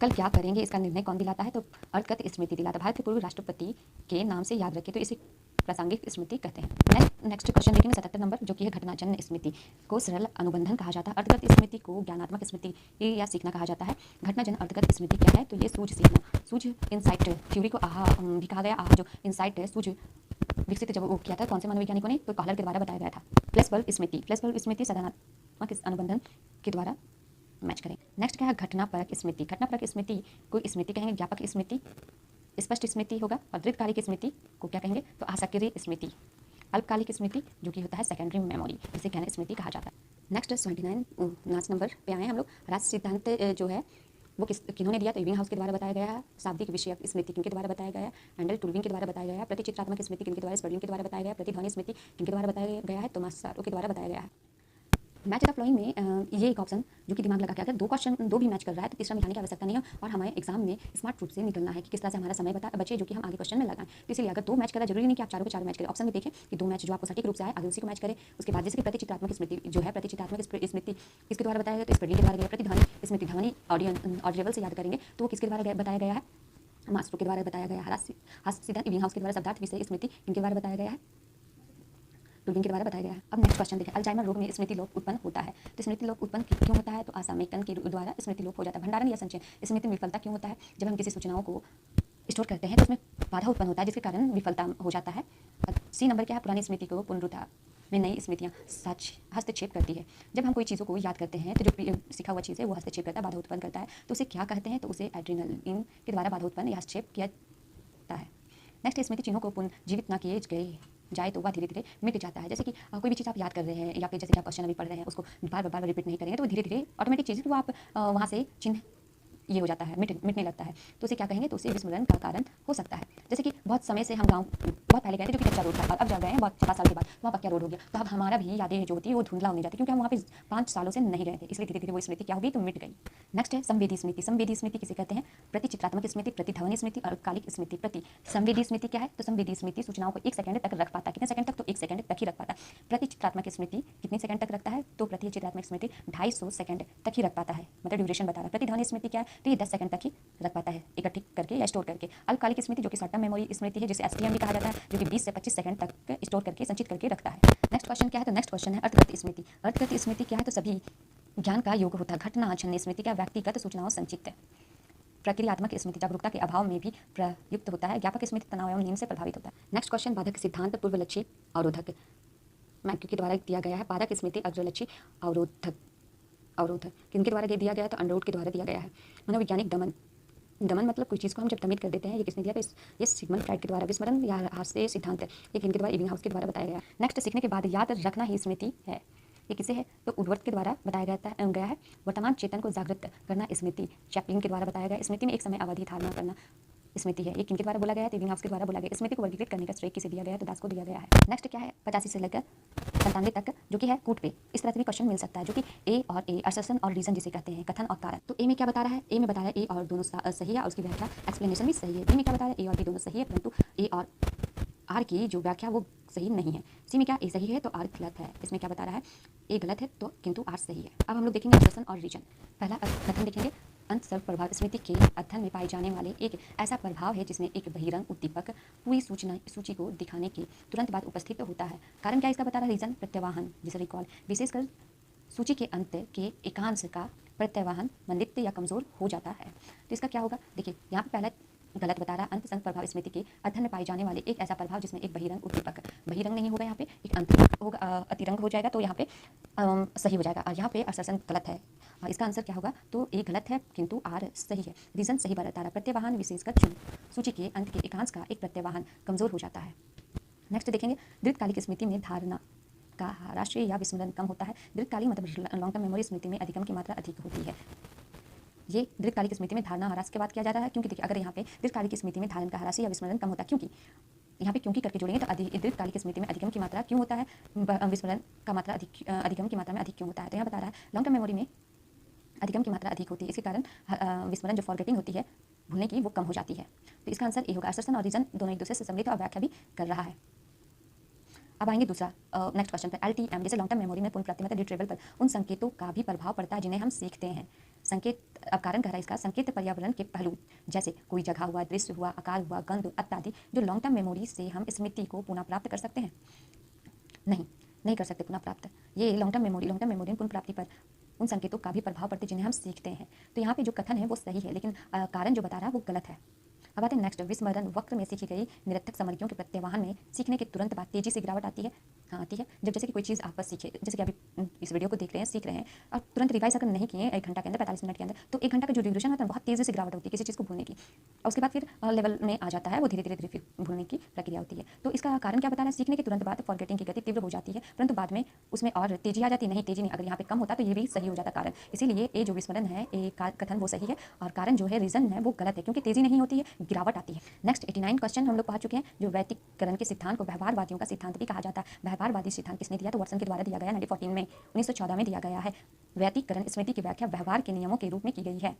कल क्या करेंगे इसका निर्णय कौन दिलाता है, तो अर्थगत स्मृति दिलाता है। भारत के पूर्व राष्ट्रपति के नाम से याद रखें, तो इसे प्रासंगिक स्मृति कहते हैं। नेक्स्ट क्वेश्चन देखेंगे 77 नंबर, जो कि है घटनाजन्य स्मृति को सरल अनुबंधन कहा जाता है। अर्थगत स्मृति को ज्ञानात्मक स्मृति या सीखना कहा जाता है। घटनाजन्य अर्थगत स्मृति क्या है, तो ये सूझ सीखना, सूझ इंसाइट थ्योरी को आहा भी कहा गया। आहा जो इंसाइट है, सूझ विकसित जब वो किया था कौन से मनोवैज्ञानिकों ने, तो कॉलर के द्वारा बताया गया था। फ्लैशबल्ब स्मृति साधनात्मक अनुबंधन के द्वारा मैच करें। नेक्स्ट क्या है, घटनापरक स्मृति। घटनापरक स्मृति को स्मृति कहेंगे, ज्ञापक स्मृति स्पष्ट स्मृति होगा, और दीर्घकालिक स्मृति को क्या कहेंगे, तो आसक्रिय स्मृति। अल्पकालिक स्मृति जो कि होता है सेकेंडरी मेमोरी, इसे कहना स्मृति कहा जाता है। नेक्स्ट 79 नंबर पे आए हैं हम लोग। राष्ट्र सिद्धांत जो है वो किन्होंने दिया, तो इविंग हाउस के द्वारा बताया गया है। शाब्दिक विषयक स्मृति किनके द्वारा बताया गया है, हैंडल टूलिंग के द्वारा बताया गया है। प्रतिचित्रात्मक स्मृति किनके द्वारा, स्पर्लिंग के द्वारा बताया गया है। प्रतिध्वनि स्मृति किनके द्वारा बताया गया है, तो मास्टारो के द्वारा बताया गया है। मैच द फ्लोइंग में ये एक ऑप्शन जो कि दिमाग लगा के, अगर दो भी मैच कर रहा है तो तीसरा मिलाने की आवश्यकता नहीं है, और हमें एग्जाम में स्मार्ट रूप से निकलना है कि किस तरह से हमारा समय बचे, जो कि हम आगे क्वेश्चन में लगाएं। तो इसलिए अगर 2 मैच कर रहा है, जरूरी नहीं कि आप चारों के चारों मैच करें। ऑप्शन में देखें कि 2 मैच जो आपको सटीक रूप से आए, आगे उसी को मैच करें। उसके बाद जैसे कि प्रतिचित्रात्मक स्मृति जो है, प्रतिचित्रात्मक स्मृति किसके द्वारा बताया गया, तो स्पर्लिंग के द्वारा गया। प्रतिध्वनि स्मृति ध्वनि ऑडियल से याद करेंगे, तो वो किसके द्वारा बताया गया है, मास्टर के द्वारा बताया गया है। हास्य सिद्धांत इविंग हाउस के द्वारा शब्दार्थ विषय स्मृति किनके द्वारा बताया गया है, टूलिंग के द्वारा बताया गया है। अब नेक्स्ट क्वेश्चन देखें, अल्जाइमर रोग में स्मृति लोप उत्पन्न होता है, तो स्मृति लोप उत्पन्न क्यों होता है, तो असामयिकन के द्वारा स्मृति लोप हो जाता है। भंडारण या संचयन स्मृति में विफलता क्यों होता है, जब हम किसी सूचनाओं को स्टोर करते हैं तो उसमें बाधा उत्पन्न होता है, जिसके कारण विफलता हो जाता है। सी नंबर क्या है, पुरानी स्मृति को पुनरुद्धार में नई स्मृतियाँ हस्तक्षेप करती है। जब हम कोई चीज़ों को याद करते हैं तो जो सीखा हुआ चीज़ है वो हस्तक्षेप करता है, बाधा उत्पन्न करता है, तो उसे क्या कहते हैं, तो उसे एड्रेनलिन के द्वारा बाधा उत्पन्न या हस्तक्षेप किया जाता है। नेक्स्ट, स्मृति चिन्हों को पुनर्जीवित न किए गए जाए तो वह धीरे धीरे मिट जाता है। जैसे कि कोई भी चीज़ आप याद कर रहे हैं, या फिर जैसे कि आप क्वेश्चन अभी पढ़ रहे हैं, उसको बार बार रिपीट नहीं करेंगे तो वो धीरे धीरे ऑटोमेटिक चीज़ वो आप वहाँ से चिन्ह ये हो जाता है, मिटने लगता है, तो उसे क्या कहेंगे, तो उसे विस्मरण का कारण हो सकता है। जैसे कि बहुत समय से हम गाँव बहुत पहले गए थे जो कि कच्चा रोड था, और अब जब गए हैं बहुत 50 साल के बाद वहाँ पक्का रोड हो गया, तो अब हमारा भी यादें जो होती है वो धुंधला होने जाती है, क्योंकि हम वहाँ पे 5 सालों से नहीं गए थे, इसलिए धीरे धीरे वो स्मृति क्या होगी, तो मिट गई। नेक्स्ट है संवेदी स्मृति। संवेदी स्मृति किसे कहते हैं, प्रतिचित्रात्मक स्मृति, प्रतिध्वनि स्मृति और कालिक स्मृति। प्रति संवेदी स्मृति क्या है, तो संवेदी स्मृति सूचनाओं को 1 सेकंड तक रख पाता है। कितने सेकंड तक, तो 1 सेकंड तक ही रख पाता है। प्रतिचित्रात्मक स्मृति कितने सेकंड तक रखता है, तो प्रतिचित्रात्मक स्मृति 250 सेकंड तक ही रख पाता है, मतलब ड्यूरेशन बता रहा है। प्रतिध्वनि स्मृति क्या है, तो ये 10 सेकंड तक ही रख पाता है, इकट्ठी करके या स्टोर करके। अल्पकालिक स्मृति जो कि शॉर्ट टर्म मेमोरी स्मृति है, जिसे एसटीएम भी कहा जाता है, जो कि 20 से 25 सेकंड तक स्टोर करके संचित करके रखता है। नेक्स्ट क्वेश्चन क्या है, तो नेक्स्ट क्वेश्चन है अर्थगत स्मृति। अर्थगत स्मृति क्या है, तो सभी ज्ञान का योग होता है। घटना क्षण स्मृति क्या, व्यक्तिगत सूचनाओं संचित है। प्रक्रियात्मक स्मृति जागरूकता के अभाव में भी प्रयुक्त होता है। ज्ञापक स्मृति तनाव एवं नींद से प्रभावित होता है। नेक्स्ट क्वेश्चन, बाधक सिद्धांत पूर्वलक्षी अवरोधक मैक्यू के द्वारा दिया गया है। बाधक स्मृति अग्रलक्षी अवरोधक किनके द्वारा दिया गया है, तो अंडरवुड के द्वारा दिया गया है। मनोवैज्ञानिक दमन मतलब कोई चीज़ को हम जब दमित कर देते हैं, ये किसने दिया, तो ये सिगमंड फ्राइड के द्वारा। विस्मरण या हास्य सिद्धांत ये किनके द्वारा, इविंग हाउस के द्वारा बताया गया। नेक्स्ट, सीखने के बाद याद रखना ही स्मृति है, ये किसे है, तो उडवर्थ के द्वारा बताया गया है। वर्तमान चेतन को जागृत करना स्मृति चैपलिन के द्वारा बताया गया। स्मृति में एक समय अवधि धारणा करना स्मृति है, ये किनके द्वारा बोला गया है, तो इविंग हाउस के द्वारा बोला गया। स्मृति को वर्गीकृत करने का श्रेय किसे दिया गया है, तो दास को दिया गया है। नेक्स्ट क्या है, 85 से लेकर 97 तक जो कि है कूट पे। इस तरह से भी क्वेश्चन मिल सकता है, जो कि ए और ए असर्शन और रीजन जिसे कहते हैं, कथन और कारण। तो ए में क्या बता रहा है, ए में बता रहा है ए और दोनों सही है और उसकी व्याख्या एक्सप्लेनेशन भी सही है। बी में क्या बता रहा है, ए और बी दोनों सही है, परंतु ए और आर की जो व्याख्या वो सही नहीं है। सी में क्या, ए सही है तो आर गलत है। इसमें क्या बता रहा है, ए गलत है तो किंतु आर सही है। अब हम लोग देखेंगे असर्शन और रीजन। पहला कथन देखेंगे, अंत सर्व प्रभाव स्मृति के अध्ययन में पाए जाने वाले एक ऐसा प्रभाव है जिसमें एक बहिरंग उद्दीपक पूरी सूची को दिखाने के तुरंत बाद उपस्थित होता है। कारण क्या इसका बता रहा है? रीजन प्रत्यावाहन, जिसे रिकॉल, विशेषकर सूची के अंत के एकांश का प्रत्यावाहन मंदित या कमजोर हो जाता है। तो इसका क्या होगा? देखिए यहाँ पे पहला गलत बता रहा है। अंत संग प्रभाव स्मृति के अध्ययन में पाए जाने वाले एक ऐसा प्रभाव जिसमें एक बहिरंग उद्दीपक, बहिरंग नहीं होगा यहाँ पे, एक अंतरंग होगा, अतिरंग हो जाएगा, तो यहाँ पे सही हो जाएगा। और यहाँ पे असर्सन गलत है। इसका आंसर क्या होगा? तो ए गलत है किंतु आर सही है। रीजन सही बता रहा है। प्रत्यावाहन विशेषकर सूची के अंत के एकांश का एक प्रत्यावाहन कमजोर हो जाता है। नेक्स्ट देखेंगे, दीर्घकालिक स्मृति में धारणा का राष्ट्रीय या विस्मरण कम होता है। दीर्घकालिक मतलब लॉन्ग टर्म मेमोरी स्मृति में अधिगम की मात्रा अधिक होती है। ये दीर्घकालिक स्मृति में धारणा ह्रास के बात किया जा रहा है, क्योंकि देखिए अगर यहाँ पे दीर्घकालिक स्मृति में धारण का ह्रास या विस्मरण कम होता है, क्योंकि यहाँ पे क्योंकि करके जोड़ेंगे तो दीर्घकालिक स्मृति में अधिगम की मात्रा क्यों होता है, विस्मरण का मात्रा अधिक, अधिगम की मात्रा में अधिक क्यों होता है। तो यहाँ बता रहा है लॉन्ग टर्म मेमोरी में अधिगम की मात्रा अधिक होती है, इसके कारण विस्मरण जो फॉरगेटिंग होती है, भूलने की, वो कम हो जाती है। तो इसका आंसर ए होगा। असर्सन और रीजन दोनों एक दूसरे से समृद्ध और व्याख्या भी कर रहा है। अब आएंगे दूसरा नेक्स्ट क्वेश्चन पर। LTM जैसे लॉन्ग टर्म मेमोरी में पुनर्प्राप्ति मतलब रिट्रीवल पर उन संकेतों का भी प्रभाव पड़ता है जिन्हें हम सीखते हैं। संकेत, अब कारण कह रहा है इसका, संकेत पर्यावरण के पहलू जैसे कोई जगह हुआ, दृश्य हुआ, आकार हुआ, गंध इत्यादि जो लॉन्ग टर्म मेमोरी से हम स्मृति को पुनः प्राप्त कर सकते हैं। नहीं कर सकते पुनः प्राप्त। ये लॉन्ग टर्म मेमोरी में पुनः प्राप्ति पर उन संकेतों का भी प्रभाव पड़ते जिन्हें हम सीखते हैं। तो यहाँ पे जो कथन है वो सही है, लेकिन कारण जो बता रहा है वो गलत है। अब आते हैं नेक्स्ट, विस्मरण वक्र में सीखी गई निरर्थक सामग्रियों के प्रत्यावाहन में सीखने के तुरंत बाद तेजी से गिरावट आती है। हाँ आती है। जब जैसे कि कोई चीज़ आप बस सीखे, जैसे कि अभी इस वीडियो को देख रहे हैं, सीख रहे हैं और तुरंत रिवाइज अगर नहीं किए 1 घंटा के अंदर, 45 मिनट के अंदर, तो 1 घंटा का जो ड्यूरेशन होता है बहुत तेज़ी से गिरावट होती है किसी चीज़ को भूलने की, और उसके बाद फिर लेवल में आ जाता है, वो धीरे धीरे भूलने की प्रक्रिया होती है। तो इसका कारण क्या बता रहा है? सीखने के तुरंत बाद फॉरगेटिंग की गति तीव्र हो जाती है, परंतु बाद में उसमें और तेजी आ जाती है। नहीं, तेजी नहीं, अगर यहाँ पे कम होता तो ये भी सही हो जाता कारण। इसीलिए ये जो विस्मरण है, ये कथन वो सही है, और कारण जो है, रीजन है, वो गलत है, क्योंकि तेजी नहीं होती है, गिरावट आती है। नेक्स्ट 89 क्वेश्चन हम लोग पढ़ चुके हैं। जो वैयक्तिकरण के सिद्धांत को व्यवहारवादियों का सिद्धांत भी कहा जाता है। व्यवहारवादी सिद्धांत किसने दिया? तो वाटसन के द्वारा दिया गया 1914 में, 1914 में दिया गया है। वैयक्तिकरण स्मृति की व्याख्या व्यवहार के नियमों के रूप में की गई है।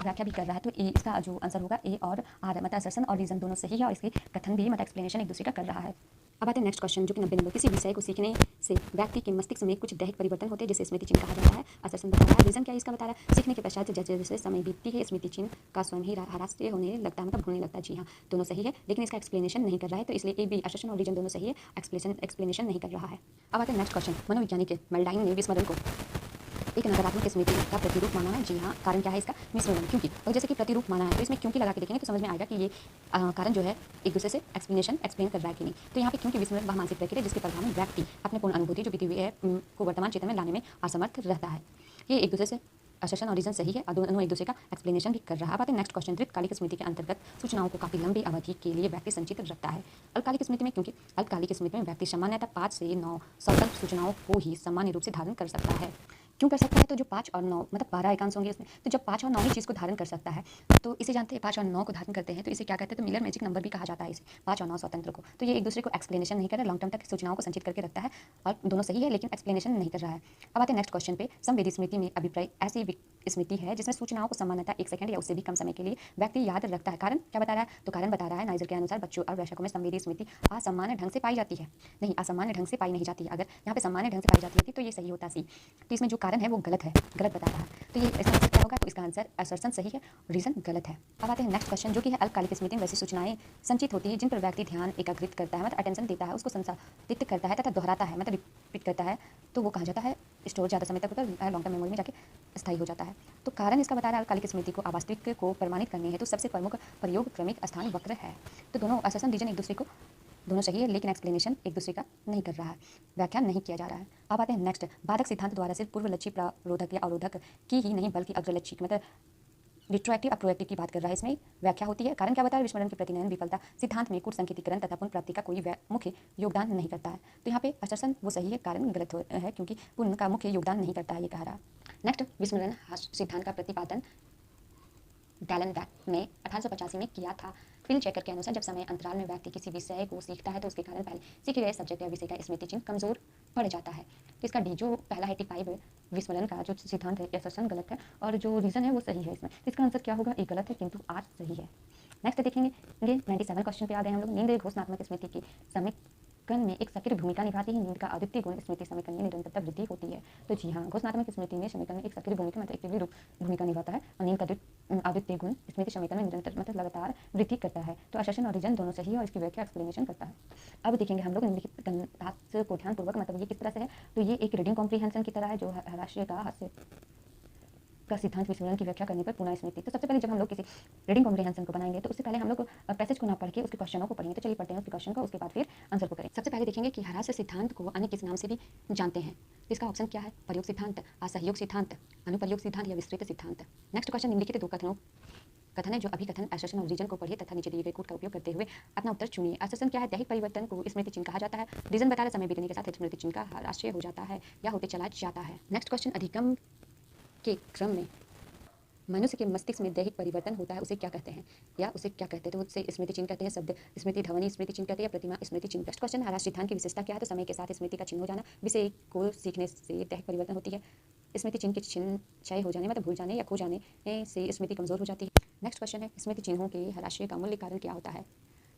व्याख्या भी कर रहा है, तो ए इसका जो आंसर होगा ए और आर, मतलब असर्सन और रीजन दोनों सही है, और इसके कथन भी मतलब एक्सप्लेनेशन एक दूसरे का कर रहा है। अब आते हैं नेक्स्ट क्वेश्चन, जो कि 90 नंबर। किसी विषय को सीखने से व्यक्ति के मस्तिष्क में कुछ दैहिक परिवर्तन होते हैं जिसे स्मृति चिन्ह कहा जाता है। असर्सन बता रहा है। रीजन क्या है इसका बता रहा है? सीखने के पश्चात जैसे जैसे समय बीतती है स्मृति चिन्ह का स्वयं ही ह्रास होने लगता है, मतलब भूलने लगता है। जी हाँ, दोनों सही है, लेकिन इसका एक्सप्लेनेशन नहीं कर रहा है, तो इसलिए ए बी, असर्सन और रीजन दोनों सही है, एक्सप्लेनेशन नहीं कर रहा है। अब आते हैं नेक्स्ट क्वेश्चन। मनोवैज्ञानिक मेल्डाइन ने विस्मरण को एक नकारात्मक स्मृति का प्रतिरूप माना है। जी हाँ, कारण क्या है इसका? विस्मरण। क्योंकि और जैसे कि प्रतिरूप माना है, तो इसमें क्योंकि लगा के देखेंगे तो समझ में आएगा कि ये कारण जो है एक दूसरे से एक्सप्लेन कर रहा है कि नहीं। तो यहाँ पे क्योंकि विस्मरण वह मानसिक प्रक्रिया जिसके प्रभाव में व्यक्ति अपने पूर्ण अनुभूति जो बीती हुई है को वर्तमान चित्र में लाने में असमर्थ रहता है। ये एक दूसरे से असर्सन और रीजन सही है, और दोनों एक दूसरे का एक्सप्लेनेशन भी कर रहा है। अब आते हैं नेक्स्ट क्वेश्चन। दीर्घकालिक स्मृति के अंतर्गत सूचनाओं को काफी लंबी अवधि के लिए व्यक्ति संचित रखता है। अल्पकालिक स्मृति में, क्योंकि अल्पकालिक स्मृति में व्यक्ति सामान्यतः 5 से 9 स्वतंत्र सूचनाओं को ही सामान्य रूप से धारण कर सकता है। क्यों कर सकता है? तो जो 5 और 9 मतलब 12 एकांश होंगे इसमें, तो जब 5 और 9 ही चीज़ को धारण कर सकता है, तो इसे जानते हैं 5 और 9 को धारण करते हैं, तो इसे क्या कहते हैं? तो मिलर मैजिक नंबर भी कहा जाता है इसे, 5 और 9 स्वतंत्र को। तो ये एक दूसरे को एक्सप्लेनेशन नहीं कर रहा है, लॉन्ग टर्म तक सूचनाओं को संचित करके रखता है, और दोनों सही है, लेकिन एक्सप्लेनेशन नहीं कर रहा है। अब आते हैं नेक्स्ट क्वेश्चन पे। संवेदी स्मृति में अभिप्राय ऐसी स्मृति है जिसमें सूचनाओं को सामान्यतः 1 सेकंड या उससे भी कम समय के लिए व्यक्ति याद रखता है। कारण क्या बता रहा है? तो कारण बता रहा है नाइजर के अनुसार बच्चों और वयस्कों में संवेदी स्मृति असामान्य ढंग से पाई जाती है। नहीं, असामान्य ढंग से पाई नहीं जाती है। अगर यहाँ पे सामान्य ढंग से पाई जाती थी तो ये सही होता सी। तो इसमें जो कारण है वो गलत है, गलत बता रहा है। तो ये इसका आंसर क्या होगा? तो इसका आंसर असर्सन सही है, रीजन गलत है। अब आते हैं नेक्स्ट क्वेश्चन, जो कि है अल्पकालिक स्मृति में वैसी सूचनाएं संचित होती है जिन पर व्यक्ति ध्यान एकाग्रित करता है, मतलब अटेंशन देता है, उसको संसाधित करता है तथा दोहराता है, मतलब रिपीट करता है, तो वो कहा जाता है स्टोर ज़्यादा समय तक होता है, लॉन्ग टर्म मेमोरी में जाके स्थायी हो जाता है। तो कारण इसका बता रहा है अल्पकालिक स्मृति को अवास्तविक को प्रमाणित करने हेतु सबसे प्रमुख प्रयोग क्रमिक स्थान वक्र है। तो दोनों असर्सन रीजन एक दूसरे को दोनों सही है, लेकिन एक्सप्लेनेशन एक दूसरे का नहीं कर रहा है, व्याख्या नहीं किया जा रहा है। अब आते हैं नेक्स्ट। बाधक सिद्धांत द्वारा सिर्फ पूर्वलक्षी प्रारोधक या अवरोधक की ही नहीं बल्कि अग्रलक्षी मतलब रिट्रोएक्टिव और प्रोएक्टिव की बात कर रहा है, इसमें व्याख्या होती है। कारण क्या बता रहा है? विस्मरण की प्रतिनयन विफलता सिद्धांत में कूट संकेतीकरण तथा पुनर्प्राप्ति का कोई मुख्य योगदान नहीं करता है। तो यहाँ पे असर्सन वो सही है, कारण गलत है, क्योंकि पुनः का मुख्य योगदान नहीं करता है, ये कह रहा है। नेक्स्ट, विस्मरण सिद्धांत का प्रतिपादन डैलन ने 1885 में किया था। फिल चेकर के अनुसार जब समय अंतराल में व्यक्ति किसी विषय को सीखता है तो उसके कारण पहले सीखे गए सब्जेक्ट या विषय का स्मृति चिन्ह कमजोर पड़ जाता है। तो इसका डी जो पहला 85 विस्मरण का जो सिद्धांत है असर्सन गलत है, और जो रीजन है वो सही है इसमें। तो इसका आंसर क्या होगा? ए गलत है, किंतु आर सही है। नेक्स्ट देखेंगे 97 क्वेश्चन पे आ गए हम लोग। नींद घोषणात्मक स्मृति की समय समीकरण में एक सक्रिय भूमिका निभाती है। नींद का अद्वितीय गुण स्मृति समीकरण में निरंतरता वृद्धि होती है। तो जी हाँ, घोषणात्मक स्मृति में समीकरण में एक सक्रिय भूमिका मतलब एक्टिवली भूमिका निभाता है और नींद का अद्वितीय गुण स्मृति समीकरण में निरंतर मतलब लगातार वृद्धि करता है। तो असर्शन और रीजन दोनों सही है और इसकी व्याख्या एक्सप्लेनेशन करता है। अब देखेंगे हम लोग निम्नलिखित गणित को ध्यानपूर्वक, मतलब ये किस तरह से है। तो ये एक रीडिंग कॉम्प्रीहेंशन की तरह है जो हास्य का सिद्धांत विस्मरण की व्याख्या करने पर पुनः स्मृति। तो सबसे पहले जब हम लोग किसी रीडिंग कॉम्प्रीहेंशन को बनाएंगे तो उससे पहले हम लोग पैसेज को ना पढ़ के उसके क्वेश्चनों को पढ़ेंगे। तो चलिए पढ़ते हैं उसके क्वेश्चन को, उसके बाद फिर आंसर को करें। सबसे पहले देखेंगे कि हास्य सिद्धांत को अन्य किस नाम से भी जानते हैं। तो इसका ऑप्शन क्या है, प्रयोग सिद्धांत, असहयोग सिद्धांत, अनुप्रयोग सिद्धांत या विस्तृत सिद्धांत। नेक्स्ट क्वेश्चन, निम्नलिखित दो कथन है जो अभिकथन असर्शन और रीजन को पढ़िए तथा नीचे दिए गए कोड का उपयोग करते हुए अपना उत्तर चुनिए। असर्शन क्या है, दैहिक परिवर्तन को स्मृति चिन्ह कहा जाता है। रीजन बता रहा समय बीतने के साथ स्मृति चिन्ह का ह्रास हो जाता है या होते चला जाता है। नेक्स्ट क्वेश्चन, अधिगम के क्रम में मनुष्य के मस्तिष्क में दैहिक परिवर्तन होता है, उसे क्या कहते हैं या उसे क्या कहते हैं। तो उसे स्मृति चिन्ह कहते हैं, शब्द स्मृति, ध्वनि स्मृति चिन्ह कहते हैं या प्रतिमा स्मृति चिन्ह। नेक्स्ट क्वेश्चन, ह्रास सिद्धांत की विशेषता क्या है। तो समय के साथ स्मृति का चिन्ह हो जाना, विषय को सीखने से दैहिक परिवर्तन होती है। स्मृति चिन्ह के चिन्ह क्षय हो जाने मतलब भूल जाने या खो जाने से स्मृति कमजोर हो जाती है। नेक्स्ट क्वेश्चन है, स्मृति चिन्हों के ह्रास का मूल्य कारण क्या होता है।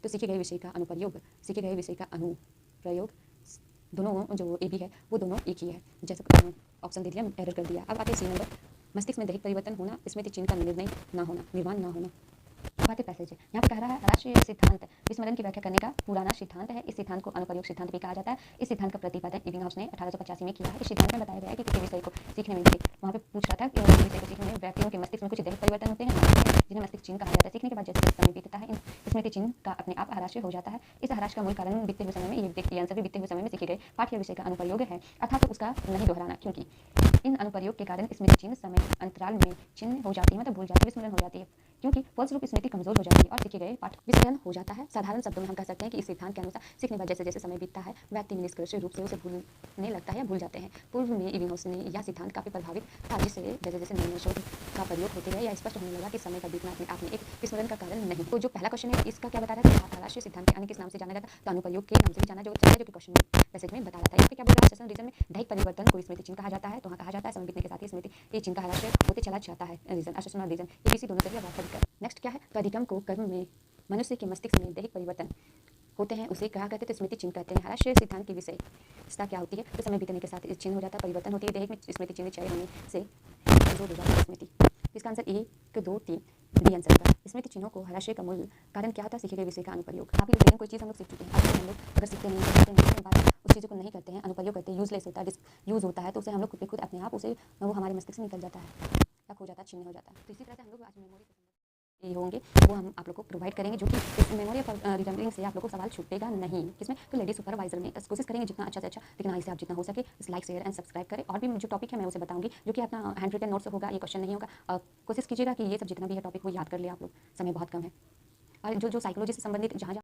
तो सीखे गए विषय का अनुप्रयोग, सीखे गए विषय का अनुप्रयोग, दोनों जो ए बी है वो दोनों एक ही है। जैसे ऑप्शन दे दिया, एरर कर दिया। अब आते हैं सी नंबर, मस्तिष्क में दैहिक परिवर्तन होना, स्मृति चिन्ह का निर्णय ना होना, निर्माण ना होना। बातें पैसेज है, यहाँ पे कह रहा है राष्ट्रीय सिद्धांत विस्मरण की व्याख्या करने का पुराना सिद्धांत है। इस सिद्धांत को अनुप्रयोग सिद्धांत भी कहा जाता है। इस सिद्धांत का प्रतिपादन इबिंगहाउस ने 1885 में किया है। इस सिद्धांत में बताया गया है कि किसी विषय को सीखने में वहाँ पे पूछ रहा था कि विषय को सीखने में व्यक्तियों के मस्तिष्क में कुछ दैहिक परिवर्तन होते हैं जिन्हें मस्तिष्क चिन्ह कहा जाता है। सीखने के बाद जैसे जैसे समय बीतता है इन स्मृति चिन्ह का अपने आप ह्रास हो जाता है। इस ह्रास का मूल कारण बीते हुए समय में ये आंसर भी बीते हुए समय में सीखे गए पाठ या विषय का अनुप्रयोग है, अर्थात उसका नहीं दोहराना, क्योंकि इन अनुप्रयोग के कारण स्मृति चिन्ह समय अंतराल में चिन्ह हो जाती है मतलब भूल जाती है, विस्मरण हो जाती है, क्योंकि फलस्वरूप स्मृति कमजोर हो जाती है और सीखे गए पाठ विस्मरण हो जाता है। साधारण शब्दों में हम कह सकते हैं कि इस सिद्धांत के अनुसार सीखने के बाद जैसे जैसे समय बीतता है व्यक्ति निष्कर्ष रूप से उसे भूलने लगता है या भूल जाते हैं। पूर्व में इबिंगहाउस ने यह सिद्धांत काफी प्रभावित था, जिससे जैसे जैसे नए शोध का प्रयोग होते गए या स्पष्ट होने लगा कि समय का बीतना अपने आप में एक विस्मरण का कारण नहीं। तो जो पहला क्वेश्चन है इसका क्या बता रहा है, राष्ट्रीय सिद्धांत के अन्य किस नाम से जाना जाता है। तो अनुप्रयोग के नाम से भी जाना जो कि क्वेश्चन मैसेज में बता रहा था। यहाँ पे क्या बोल रहा है, सेशन रीजन में दैहिक परिवर्तन को स्मृति चिन्ह कहा जाता है। तो वहाँ कहा जाता है समय बीतने के साथ ही स्मृति ये चिन्ह का ह्रास होते चला जाता है। रीजन असर्शन और रीजन ये किसी दोनों से व्याख्या। नेक्स्ट क्या है, तो अधिगम को कर्म में मनुष्य के मस्तिष्क में दैहिक परिवर्तन होते हैं उसे क्या कहते हैं, तो स्मृति चिन्ह कहते हैं। ह्रास सिद्धांत की विशेषता क्या होती है, तो समय बीतने के साथ चिन्ह हो जाता है, परिवर्तन होती है, दैहिक में स्मृति चिन्ह क्षय होने से कमजोर हो जाती है स्मृति। इसका आंसर 1 2 3 डी आंसर होगा। स्मृति चिन्हों को ह्रास का मूल कारण क्या होता है, सीखे गए विषय का अनुप्रयोग। काफी लेकिन कोई चीज़ हम लोग सीख चुके हैं, अब हम लोग अगर सीखते नहीं उस चीज़ को नहीं करते हैं, अनुप्रयोग करते हैं, यूजलेस होता है, यूज होता है, तो उसे हम लोग खुद अपने आप उसे वो हमारे मस्तिष्क से निकल जाता है या खो जाता है, छिन्न हो जाता है। तो इसी तरह से हम लोग आज मेमोरी ये होंगे वो हम आप लोग को प्रोवाइड करेंगे, जो कि इस मेमोरी और रिमेम्बरिंग से आप लोग को सवाल छूटेगा नहीं। किसमें, तो लेडी सुपरवाइजर में कोशिश करेंगे जितना अच्छा से अच्छा, लेकिन इससे आप जितना हो सके लाइक शेयर एंड सब्सक्राइब करें। और भी जो टॉपिक है मैं उसे बताऊंगी, जो कि अपना हैंड रिटन नोट्स होगा, ये क्वेश्चन नहीं होगा। कोशिश कीजिएगा कि ये सब जितना भी है टॉपिक वो याद कर ले आप लोग, समय बहुत कम है। और जो साइकोलॉजी से संबंधित जहाँ